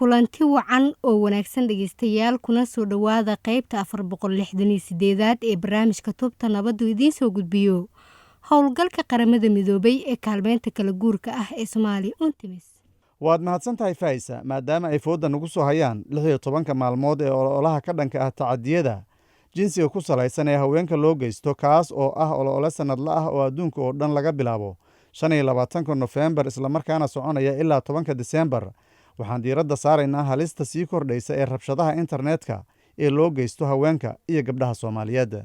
kulanti wacan oo wanaagsan dhegeystayaal kuna soo dhawaada qaybta 468aad ee barnaamijka Tubta Nabaddu idiin soo gudbiyo howlgalka qaramada midoobay ee kaalmeynta kala guurka ah ee Soomaaliya UNTMIS. waad mahadsantahay Faisa maadaama ay fooda nagu soo hayaan 16 maalmood ee ololaha ka dhanka ah tacadiyada jinsiga ku salaysan ee haweenka loo geysto kaas oo ah olole sanadle ah oo adduunka oo dhan laga bilaabo 25 November isla markaana soconaya ilaa 10 December. waxaan diiradda saaraynaa halista sii kordhaysa ee rabshadaha internetka ee loo geysto haweenka iyo gabdhaha Soomaaliyeed.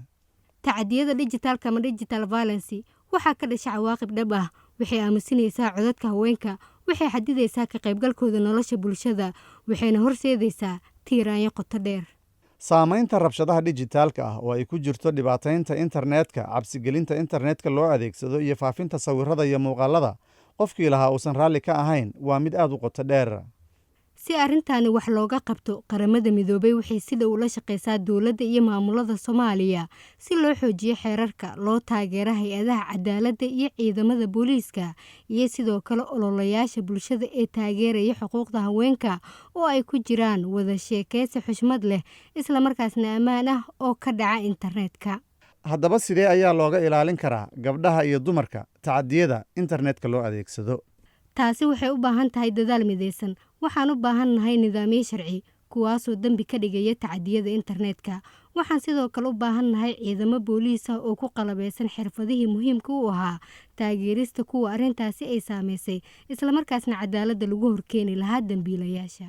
Tacadiyada digitalka ama digital violence waxaa ka dhashay cawaaqib dhab ah, waxay aamusinaysaa codadka haweenka, waxay xadidaysaa ka qaybgalkooda nolosha bulshada, waxayna horseedaysaa tiiraanyo qoto dheer. saamaynta rabshadaha digitalka ah oo ay ku jirto dhibaataynta internetka, cabsigelinta internetka loo adeegsado iyo faafinta sawirada iyo muuqaalada qofkii lahaa uusan raalli ka ahayn waa mid aad u qoto dheer. Si arrintaani wax looga qabto, qaramada midoobay waxay sida ula shaqeysaa dawladda iyo maamulada Soomaaliya si loo xoojiyo xeerarka, loo taageero hay'adaha cadaaladda iyo ciidamada booliiska, iyo sidoo kale ololayaasha bulshada ee taageeraya xuquuqda haweenka oo ay ku jiraan wada sheekeysi xushmad leh isla markaasna ammaan ah oo ka dhaca internetka. haddaba sidee ayaa looga ilaalin karaa gabdhaha iyo dumarka tacadiyada internetka loo adeegsado? taasi waxay u baahan tahay dadaal midaysan. waxaan u baahannahay nidaamyo sharci kuwaasoo dambi ka dhigaya tacadiyada internetka. waxaan sidoo kale u baahannahay ciidamo booliis ah oo ku qalabeysan xirfadihii muhiimka u ahaa taageerista kuwa arrintaasi ay saameysay isla markaasna cadaaladda lagu horkeeni lahaa dambiilayaasha.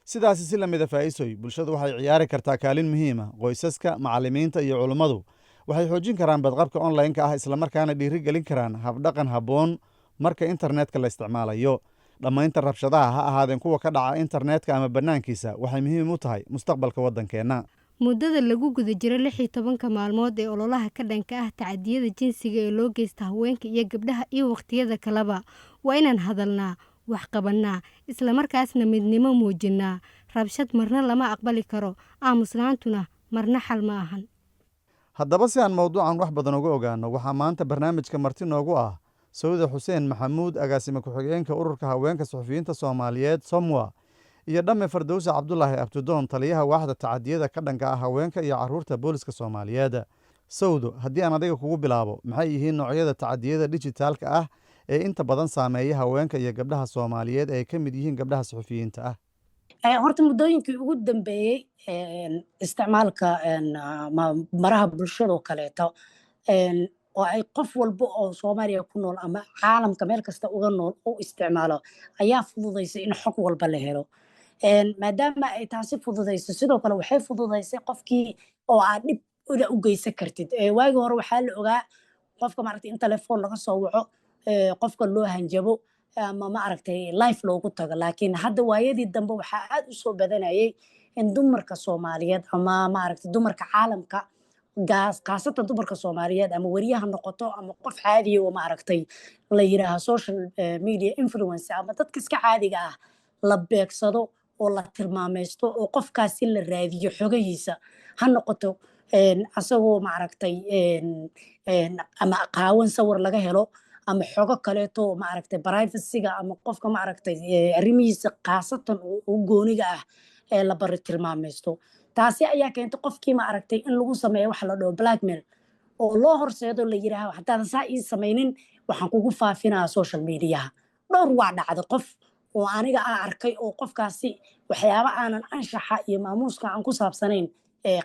sidaasi si lamida Faisoy, bulshadu waxay ciyaari kartaa kaalin muhiim ah. qoysaska, macallimiinta iyo culummadu waxay xoojin karaan badqabka online-ka ah isla markaana dhiirigelin karaan habdhaqan habboon marka internetka la isticmaalayo. dhammaynta rabshadaha ha ahaadeen kuwa ka dhaca internetka ama bannaankiisa waxay muhiim u tahay mustaqbalka waddankeenna. muddada lagu guda jiro 16 maalmood ee ololaha ka dhanka ah tacadiyada jinsiga ee loo geysta haweenka iyo gabdhaha iyo waqtiyada kaleba waa inaan hadalnaa, wax qabannaa, isla markaasna midnimo muujinaa. rabshad marna lama aqbali karo, aamusnaantuna marna xal ma ahan. haddaba si aan mowduucan wax badan uga ogaano, waxaa maanta barnaamijka marti noogu ah Sawda Xuseen Maxamuud, agaasime ku-xigeenka ururka haweenka suxufiyiinta Soomaaliyeed SOMWA, iyo Dhamme Fardowsi Cabdulaahi Abdidoon, taliyaha waaxda tacadiyada ka dhanka ah haweenka iyo carruurta booliska Soomaaliyeed. Sawdo, haddii aan adiga kugu bilaabo, maxay yihiin noocyada tacadiyada digitalka ah ee inta badan saameeya haweenka iyo gabdhaha Soomaaliyeed ee ka mid yihiin gabdhaha suxufiyiinta ah? horta muddooyinkii ugu dambeeyey isticmaalka maraha bulshada oo kaleeto oo ay qof walba oo Soomaaliya ku nool ama caalamka meel kasta uga nool u isticmaalo ayaa fududeysay in xog walba la helo. maadaama ay taasi fududeyso sidoo kale waxay fududeysay qofkii oo aad dhib u geysan kartid. waagi hore waxaa la ogaa qofka maaragtay in telefoon laga soo waco, qofka loo hanjabo ama maaragtay live loogu tago. laakiin hadda waayadii dambe waxaa aad u soo badanayay in dumarka Soomaaliyeed ama maaragtay dumarka caalamka qaasatan dumarka Soomaaliyeed ama wariyaha noqoto ama qof caadi oo maaragtay la yiraahdo social media influencer ama dadka iska caadiga ah la beegsado oo la tilmaameysto oo qofkaasi la raadiyo xogahiisa ha noqoto asagoo maaragtay ama qaawan sawir laga helo ama xogo kaleeto maaragtay privacy-ga ama qofka maaragtay arrimihiisa qaasatan oo gooniga ah ee la bari tilmaameysto. taasi ayaa keentay qofkii maaragtay in lagu sameeyo wax la dhaho blackmail oo loo horseedo la yiraahdo haddaadan saa ii samaynin waxaan kugu faafinaa social mediaha. dhowr waa dhacday qof oo aniga aan arkay oo qofkaasi waxyaabo aanan anshaxa iyo maamuuska aan ku saabsanayn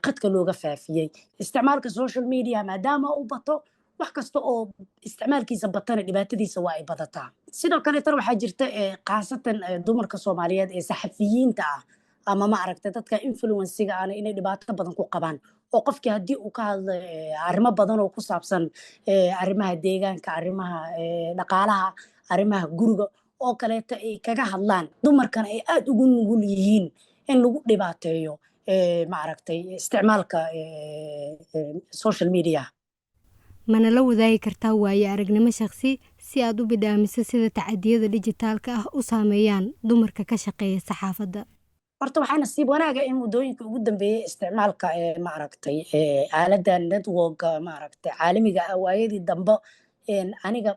qadka looga faafiyey. isticmaalka social media maadaama uu bato, wax kasta oo isticmaalkiisa batana dhibaatadiisa waa ay badataa. sidoo kale tan waxaa jirta qaasatan dumarka Soomaaliyeed ee saxafiyiinta ah ama maaragtay dadka influensiga ah inay dhibaato badan ku qabaan oo qofkii haddii uu ka hadlo arrimo badan oo ku saabsan arrimaha deegaanka, arrimaha dhaqaalaha, arrimaha guriga oo kaleeto ay kaga hadlaan, dumarkana ay aad ugu nugul yihiin in lagu dhibaateeyo maaragtay isticmaalka social media. mana la wadaagi kartaa waayo aragnimo shakhsi si aad u bidhaamiso sida tacadiyada digitalka ah u saameeyaan dumarka ka shaqeeya saxaafadda? horta waxaa nasiib wanaaga in muddooyinka ugu dambeeyey isticmaalka maaragtay aaladda network maaragtay caalamiga ah waayadii dambe aniga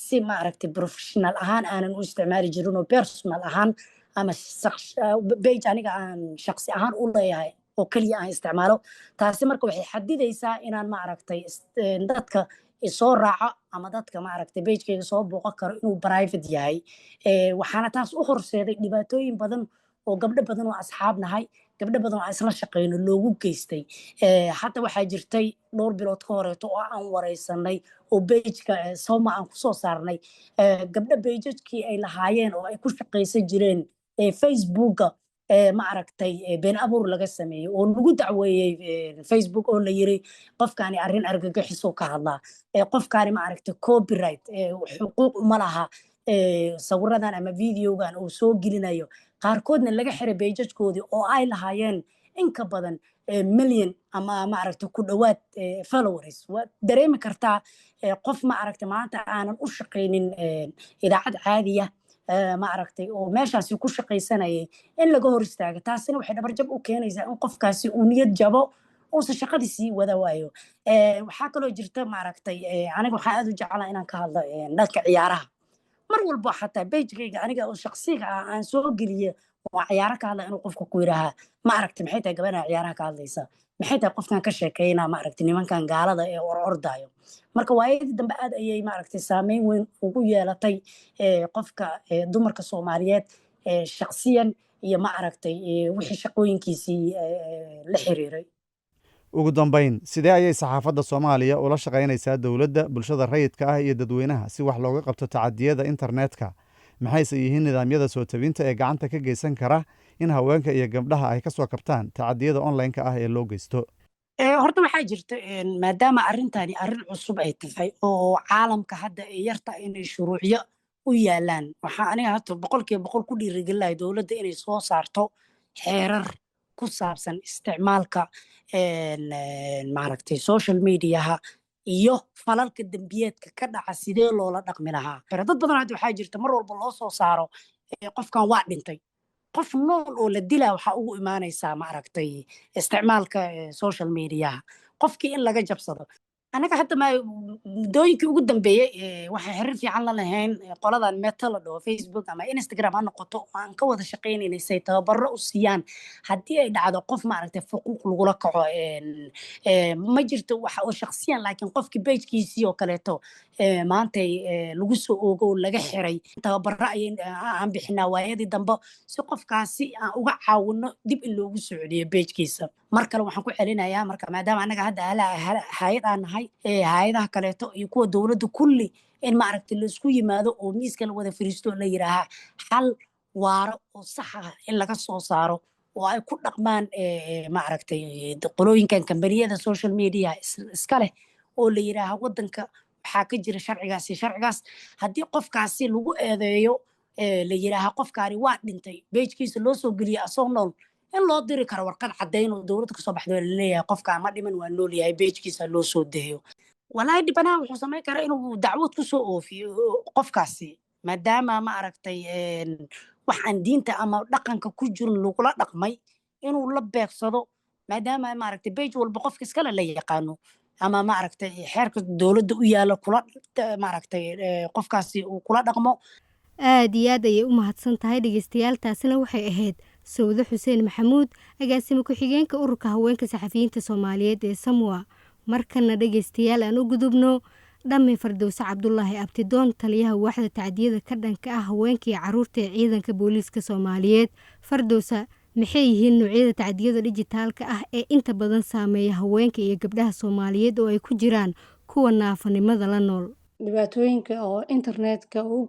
si maaragtay professional ahaan aanan u isticmaali jirin oo personal ahaan ama page aniga aan shaqsi ahaan u leeyahay oo keliya aan isticmaalo. taasi marka waxay xadidaysaa inaan maaragtay dadka isoo raaco ama dadka maaragtay pagekeyga soo booqan karo inuu private yahay. waxaana taas u horseeday dhibaatooyin badan oo gabdho badan oo asxaab nahay, gabdho badan oo aan isla shaqeyno loogu geystay. hadda waxaa jirtay dhowr bilood ka horeeto oo aan wareysanay oo pageka soma aan kusoo saarnay gabdho pagekii ay lahaayeen oo ay ku shaqaysan jireen facebooka maaragtay been abuur laga sameeyey oo lagu dacweeyey facebook oo la yiri qofkaani arrin argagixisoo ka hadlaa, qofkaani maaragtay copyright xuquuq uma laha sawiradan ama videogan uu soo gelinayo. qaarkoodna laga xiray pagekkoodii oo ay lahaayeen in ka badan milyan ama maaragtay ku dhowaad followers. waad dareemi kartaa qof maaragtay maanta aanan u shaqaynin idaacad caadiya maaragtay oo meeshaasi ku shaqaysanayay in laga hor istaago. taasina waxay dhabarjab u keenaysaa in qofkaasi uu niyad jabo uusan shaqadii sii wada waayo. waxaa kaloo jirta maaragtay aniga waxaan aad u jeclaa inaan ka hadlo dhanka ciyaaraha. mar walba xataa pagekeyga aniga oo shaqsiga ah aan soo geliye oo ciyaaro ka hadla inuu qofka ku yidhaahaa maaragtay maxay tahay gabadha ciyaaraha ka hadlaysa, maxay tahay qofkan ka sheekeynaa maaragtay nimankan gaalada ee ordayo. marka waayadii dambe aad ayay maaragtay saameyn weyn ugu yeelatay qofka dumarka Soomaaliyeed shaqsiyan iyo maaragtay wixii shaqooyinkiisii la xiriiray. ugu dambayn, sidee ayay saxaafadda Soomaaliya ula shaqaynaysaa dowladda, bulshada rayidka ah iyo dadweynaha si wax looga qabto tacadiyada internetka? maxayse yihiin nidaamyada soo tabinta ee gacanta ka geysan kara in haweenka iyo gabdhaha ay ka soo kabtaan tacadiyada online-ka ah ee loo geysto? horta waxaa jirta maadaama arrintani arrin cusub ay tahay oo caalamka hadda ay yarta inay shuruucyo u yaalaan, waxaa aniga hata 100% ku dhiirigelinahay dowladda inay soo saarto xeerar ku saabsan isticmaalka maaragtay social mediaha iyo falalka dembiyeedka ka dhaca sidee loola dhaqmi lahaa. dad badan hadda waxaa jirta mar walba loo soo saaro qofkan waa dhintay, qof nool oo la dilaa waxaa ugu imaanaysaa maaragtay isticmaalka social mediaha qofkii in laga jabsado. anaga hadda muddooyinkii ugu dambeeyey waxay xiriir fiican la lahayn qoladan meta la dhaho Facebook ama Instagram ha noqoto oo aan ka wada shaqaynaynay say tababaro u siiyaan haddii ay dhacdo qof maaragtay xuquuq lagula kaco. ma jirto waxa oo shaqsiyan laakiin qofkii pagekiisii oo kaleeto maantay lagu soo oogo oo laga xiray tababaro aan bixinaa waayadii dambe si qofkaasi aan uga caawino dib in loogu soo celiyo pagekiisa. mar kale waxaan ku celinayaa marka maadaama anaga hadda hay'ad aan nahay hay'adaha kaleeto iyo kuwa dowladda kulli in maaragtay la isku yimaado oo miiska la wada fariisto la yiraahaa xal waaro oo sax ah in laga soo saaro oo ay ku dhaqmaan maaragtay qolooyinkan kambaniyada social media iska leh oo la yiraahaa wadanka waxaa ka jira sharcigaas haddii qofkaasi lagu eedeeyo la yiraahaa qofkaani waa dhintay pagekiisa loo soo geliya asoo nool in loo diri karo warqad caddayn oo dowladda kasoo baxdo la leeyahay qofkaan ma dhiman waa nool yahay pagekiisa loo soo deeyo. walaahi dhibanaha wuxuu samayn karaa inuu dacwad ku soo oofiyo qofkaasi maadaama ma aragtay wax aan diinta ama dhaqanka ku jirin lagula dhaqmay inuu la beegsado maadaama maaragtay page walba qofka iskale la yaqaano ama maaragtay xeerka dowladda u yaala kula maaragtay qofkaasi uu kula dhaqmo. aad iyo aad ayay u mahadsan tahay dhegeystayaal. taasina waxay ahayd Sawde Xuseen Maxamuud, agaasime ku-xigeenka ururka haweenka saxafiyiinta Soomaaliyeed ee Samwa. markana dhegeystayaal aan u gudubno dhamme Fardowse Cabdulaahi Abtidoon, taliyaha waaxda tacdiyada ka dhanka ah haweenka iyo carruurta ee ciidanka booliiska Soomaaliyeed. Fardowse, maxay yihiin noocyada tacdiyada dhijitaalka ah ee inta badan saameeya haweenka iyo gabdhaha Soomaaliyeed oo ay ku jiraan kuwa naafanimada la nool? dhibaatooyinka oo internetka u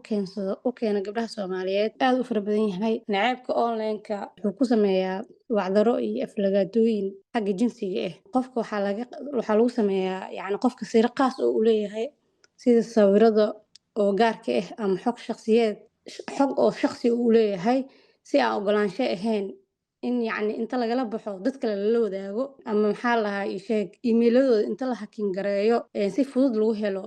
keena gabdhaha Soomaaliyeed aad u fara badan yahay. nacaybka online-ka wuxuu ku sameeyaa wacdaro iyo aflagaadooyin xagga jinsiga ah. qofka waxaa lagu sameeyaa yacni qofka sir qaas oo u leeyahay sida sawirada oo gaarka ah ama xog oo shakhsi u leeyahay si aan ogolaansho ahayn in yacni inta lagala baxo dad kale lala wadaago ama maxaa lahaa email-adooda inta la hakin gareeyo si fudud lagu helo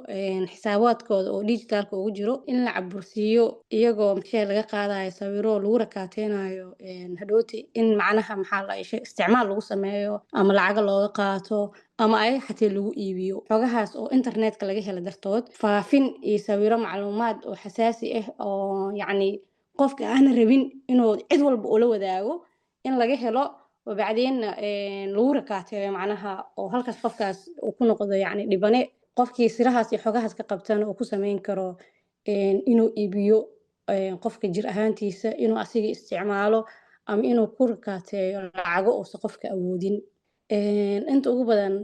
xisaabaadkooda oo digitalka ugu jiro in la cabursiiyo iyagoo maxaa laga qaadayo sawiro lagu rakaateynayo hadhooti in macnaha maxaa la isticmaal lagu sameeyo ama lacaga looga qaato ama ay xataa lagu iibiyo. xogahaas oo internetka laga helo dartood faafin iyo sawiro macluumaad oo xasaasi ah oo yacni qofka aan rabin inuu cid walba ula wadaago in laga helo وبعدين lagu rakaateeyo macnaha oo halkaas qofkaas uu ku noqdo yacni dhibane qofkii sirahaas iyo xogahaas ka qabtana uu ku samayn karo inuu iibiyo qofka jir ahaantiisa inuu asiga isticmaalo ama inuu ku rakaateeyo lacago uusan qofka awoodin inta ugu badan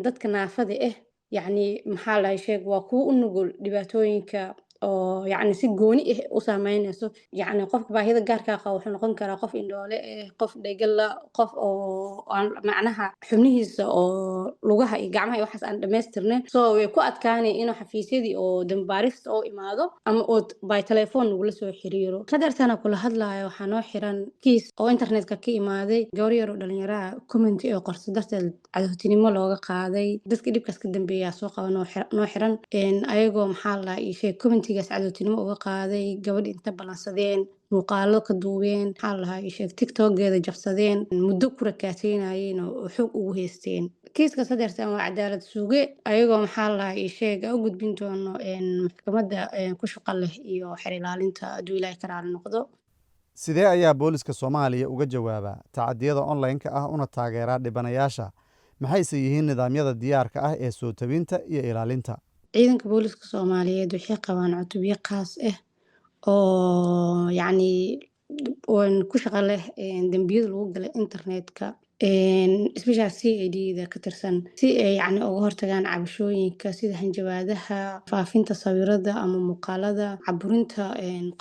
dadka naafada ah yacni maxaa la sheeg waa kuwa u nugul dhibaatooyinka oo yacni si gooni ah u saameynayso yacni qofka baahida gaarka ah wuxuu noqon karaa qof indhoole ah qof dhegala qof oo aan macnaha xubnihiisa oo lugaha iyo gacmaha iyo waxaas aan dhammaystirnayn so way ku adkaanay inuu xafiisyadii oo dambaarista oo imaado ama oo by telephone nagula soo xiriiro qadartana kula hadlaayo waxaa noo xiran kiis oo internetka ka imaaday gabar yar oo dhalinyaraha comment ee qorso darteed cadowtinimo looga qaaday dadka dhibkaas ka dambeeyaa soo qaba noo xiran ayagoo maxaa la sheeg commentigaas cadowtinimo uga qaaday gabadh inta ballansadeen muuqaalo ka duubeen maxaa lahaa sheeg tiktokeeda jabsadeen muddo ku rakaateynayeen oo xoog ugu haysteen kiiska sadeertan waa cadaalad suuge ayagoo maxaa lahaa sheeg u gudbin doono maxkamadda ku shaqo leh iyo xer ilaalinta hadduu ilaahay ka raali noqdo sidee ayaa booliska Soomaaliya uga jawaabaa tacadiyada online-ka ah una taageeraa dhibanayaasha maxayse yihiin nidaamyada diyaarka ah ee soo tabinta iyo ilaalinta ciidanka booliska Soomaaliyeed waxay qabaan cutubyo qaas ah oo yacni ku shaqo leh dambiyada lagu galay internetka especially CID-da ka tirsan si ay yacni uga hortagaan cabashooyinka sida hanjabaadaha faafinta sawirada ama muuqaalada caburinta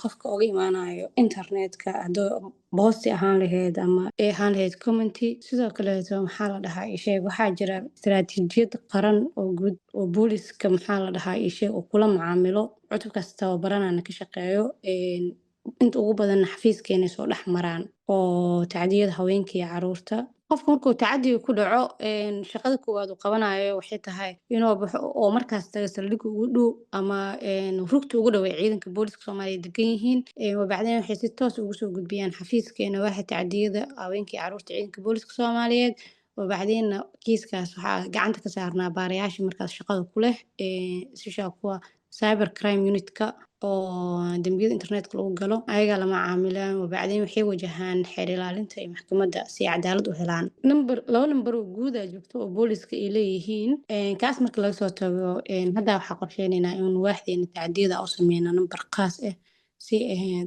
qofka uga imaanayo internetka hadduu boosti ahaan lahayd ama ay ahaan lahayd commenty sidoo kaleeto maxaa la dhahaa sheeg waxaa jira istaraatiijiyad qaran oo guud oo booliska maxaa la dhahaa sheeg oo kula macaamilo cutubkaas tababaranana ka shaqeeyo inta ugu badan xafiiskeena soo dhex maraan oo tacdiyada haweenka iyo caruurta qofka markuu tacadiga ku dhaco shaqada koowaad uu qabanayo waxay tahay inuu baxo oo markaas taga saldhigga ugu dhow ama rugta ugu dhow ee ciidanka booliska Soomaaliya degan yihiin wabacdeen waxay si toos ugu soo gudbiyaan xafiiskeena waaxa tacdiyada haweenka iyo caruurta ciidanka booliska Soomaaliyeed wabacdeen kiiskaas waxaa gacanta ka saarnaa baarayaasha markaas shaqada ku leh isha kuwa cyber crime unit-ka oo dambiyada internetka lagu galo ayagaa lama caamilaan wabacdeen waxay wajahaan xeer ilaalinta iyo maxkamadda si cadaalad u helaan laba nambar oo guud ah joogto oo booliska ay leeyihiin kaas marka laga soo tago hadda waxaa qorsheynaynaa in waaxdeena tacdiyada u sameyno nambar qaas ah si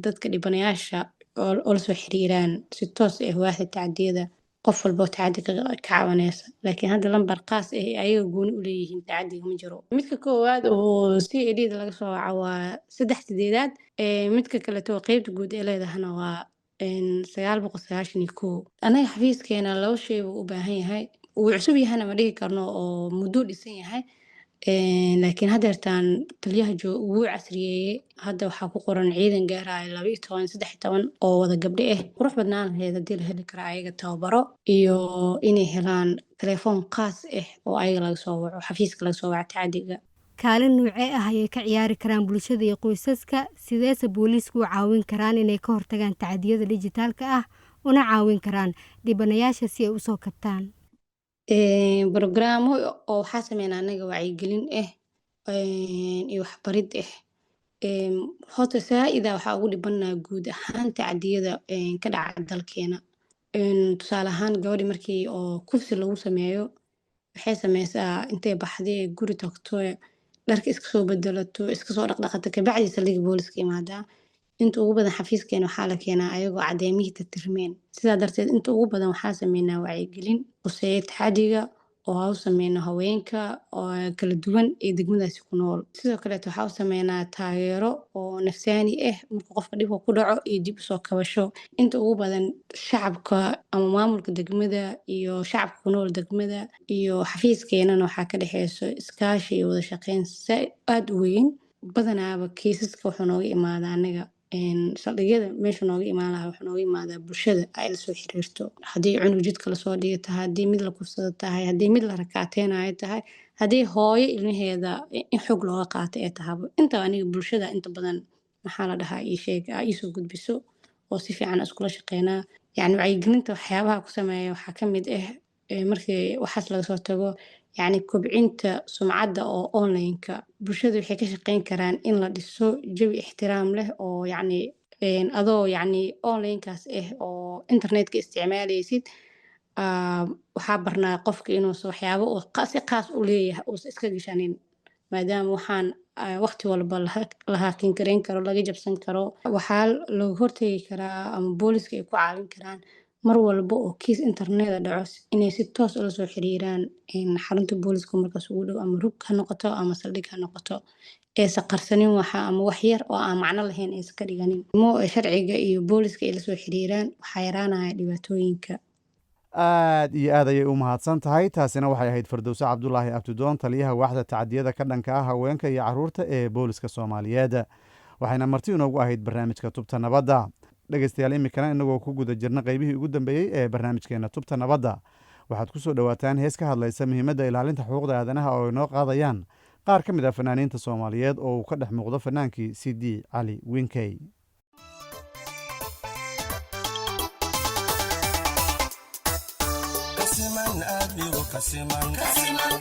dadka dhibanayaasha oo la soo xiriiraan si toos ah waaxda tacdiyada qof walba oo tacadi ka caawinaysa laakiin hadda lambar qaas ah ayaga gooni u leeyihiin tacadiga ma jiro midka koowaad oo CID-da laga soo waco waa 3-8 midka kale oo qaybta guud ee leedahana waa 991 anaga xafiiskeena laba shay uu u baahan yahay uu cusub yahana ma dhihi karno oo muddo dhisan yahay laakiin haddeertaan taliyaha wuu casriyeeyey hadda waxaa ku qoran ciidan gaaraya 12-13 oo wada gabdho ah qurux badnaan lahayd haddii la heli karo ayaga tababaro iyo inay helaan telefoon qaas ah oo ayaga laga soo waco xafiiska laga soo waco tacadiga kaalin noocee ah ayay ka ciyaari karaan bulshada iyo qoysaska sideese booliisku u caawin karaan inay ka hortagaan tacadiyada dhijitaalka ah una caawin karaan dhibanayaasha si ay usoo kabtaan برنامج oo waxaa sameynaa anaga wacyigelin ah iyo waxbarid ah horta saa'ida waxaa ugu dhibanaa guud ahaan tacdiyada ka dhaca dalkeena tusaale ahaan gabadhi markii oo kufsi lagu sameeyo waxay sameysaa intay baxday guri tagto dharka iska soo bedelato iska soo dhaqdhaqato kabacdi saldhigga booliska imaadaa inta ugu badan xafiiskeena waxaa la keenaa ayagoo cadeemihii tirtirmeen sidaa darteed inta ugu badan waxaa sameynaa wacyigelin quseeya taxadiga oo ha u sameyno haweenka oo kala duwan ee degmadaasi ku nool sidoo kaleeto waxaa u sameynaa taageero oo nafsaani ah marka qofka dhibka ku dhaco iyo dib usoo kabasho inta ugu badan shacabka ama maamulka degmada iyo shacabka ku nool degmada iyo xafiiskeenana waxaa ka dhexeyso iskaashi iyo wada shaqeyn aad u weyn badanaaba kiisaska wuxuu nooga imaadaa anaga saldhigyada meesha nooga imaan lahaa wuxuu nooga imaadaa bulshada ay la soo xiriirto haddii cunug jidka lasoo dhiga tahay haddii mid la kufsado tahay haddii mid la rakaateynaayo tahay haddii hooyo ilmaheeda in xog looga qaato ee tahaba intaba aniga bulshada inta badan maxaa la dhahaa ii sheeg iisoo gudbiso oo si fiican iskula shaqeynaa yacni wacyigelinta waxyaabaha ku sameeya waxaa ka mid ah markii waxaas laga soo tago yacni kobcinta sumcadda oo online-ka bulshada waxay ka shaqeyn karaan in la dhiso jawi ixtiraam leh oo yacni adoo yacni onlinekaas oo internetka isticmaalaysid waxaa barnaa qofka inuusa waxyaabo uu si qaas u leeyahay uusa iska gashanin maadaama waxaan waqti walba la haakin karayn karo laga jabsan karo waxaa looga hortegi karaa ama booliska ay ku caawin karaan mar walba oo kiis internet dhaco inay si toos ula soo xiriiraan xarunta booliska markaas ugu dhow ama rug ha noqoto ama saldhig ha noqoto aysan qarsanin waxa ama wax yar oo aan macno lahayn aysan ka dhiganin sharciga iyo booliska ay la soo xiriiraan waxaa yaraanaya dhibaatooyinka aad iyo aad ayay u mahadsan tahay taasina waxay ahayd Firdowsa Cabdulaahi Abdidoon taliyaha waaxda tacadiyada ka dhanka ah haweenka iyo caruurta ee booliska Soomaaliyeed waxayna marti inoogu ahayd barnaamijka Tubta Nabadda dhageystayaal imikana inagoo ku guda jirna qaybihii ugu dambeeyay ee barnaamijkeena Tubta Nabadda waxaad ku soo dhawaataan hees ka hadlaysa muhiimadda ilaalinta xuquuqda aadanaha oo inoo qaadayaan qaar ka mid ah fanaaniinta Soomaaliyeed oo uu ka dhex muuqdo fanaankii Sidi Cali Winkey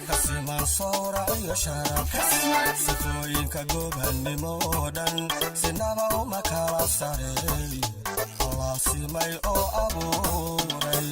kasiman sawra iyo sharaf sifooyinka goobannimo oo dhan sinaba uma kala sareey allah simay oo abuuray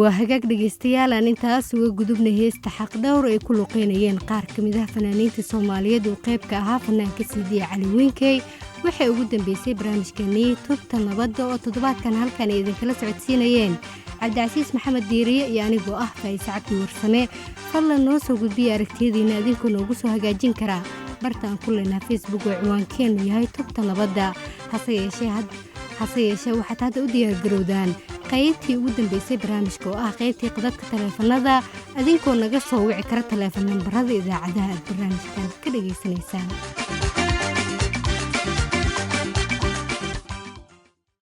waa hagaag dhageystayaal aan intaas uga gudubnay heesta xaq dhowr ay ku luqeynayeen qaar ka mid ah fanaaniinta Soomaaliyeed oo qayb ka ahaa fanaanka Sidi Cali Winkey waxay ugu dambeysay barnaamijkeennii Tubta Nabadda oo toddobaadkan halkan idin kala socodsiinayeen Cabdicasiis Maxamed Diiriye iyo anigoo ah Faaiz Cabdi Warsame fadlan noo soo gudbiya aragtiyadiina idinku noogu soo hagaajin karaa bartaan ku leenahay Facebook oo ciwaankeenu yahay Tubta Nabadda hase yeeshee waxaad hadda u diyaargarowdaan qaybtii ugu dambeysay barnaamijka oo ah qaybtii qadadka taleefanada adinkoo naga soo wici kara taleefan nambarada idaacadaha aad barnaamijkan ka dhageysanaysaan